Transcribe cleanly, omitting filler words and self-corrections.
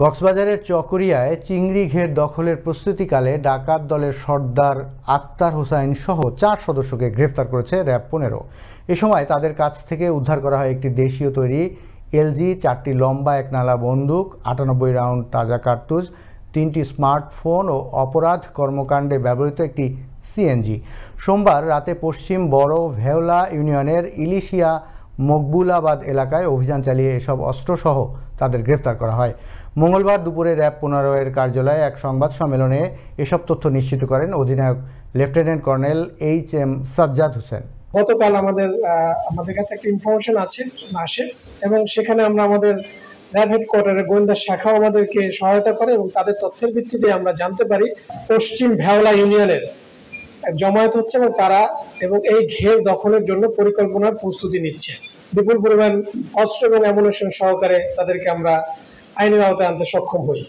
কক্সবাজারের চকরিয়ায় চিংড়ি ঘের দখলের প্রস্তুতিকালে ডাকাত দলের সর্দার আক্তার হোসাইন সহ 4 সদস্যকে গ্রেফতার করেছে র্যাব 15। এ সময় তাদের কাছ থেকে উদ্ধার করা হয় একটি দেশীয় তৈরি এলজি, 4টি লম্বা একনালা বন্দুক, 98 রাউন্ড তাজা কার্তুজ, 3টি স্মার্টফোন ও অপরাধ কর্মকাণ্ডে ব্যবহৃত একটি সিএনজি। সোমবার রাতে পশ্চিম বড় ভেওলা ইউনিয়নের ইলিশিয়া মকবুলাবাদ এলাকায় অভিযান চালিয়ে এসব অস্ত্রসহ তাদের গ্রেফতার করা হয়। মঙ্গলবার দুপুরে র্যাব 15 এর কার্যালয়ে এক সংবাদ সম্মেলনে এসব তথ্য নিশ্চিত করেন অধিনায়ক lieutenant colonel HM. Sajjad Hossain. গতকাল আমাদের কাছে একটা ইনফরমেশন আসে এবং সেখানে আমরা আমাদের র্যাব হেডকোয়ার্টারের গোয়েন্দা শাখাও আমাদেরকে সহায়তা করে এবং তাদের তথ্যের ভিত্তিতে আমরা জানতে পারি পশ্চিম ভেওলা ইউনিয়নের জমায়েত হচ্ছে এবং তারা এই ঘের দখলের জন্য পরিকল্পনার প্রস্তুতি নিচ্ছে। বিপুল পরিমাণ অস্ত্র এবং অ্যামুনিশন সহকারে তাদেরকে আমরা আইনের আওতায় আনতে সক্ষম হই।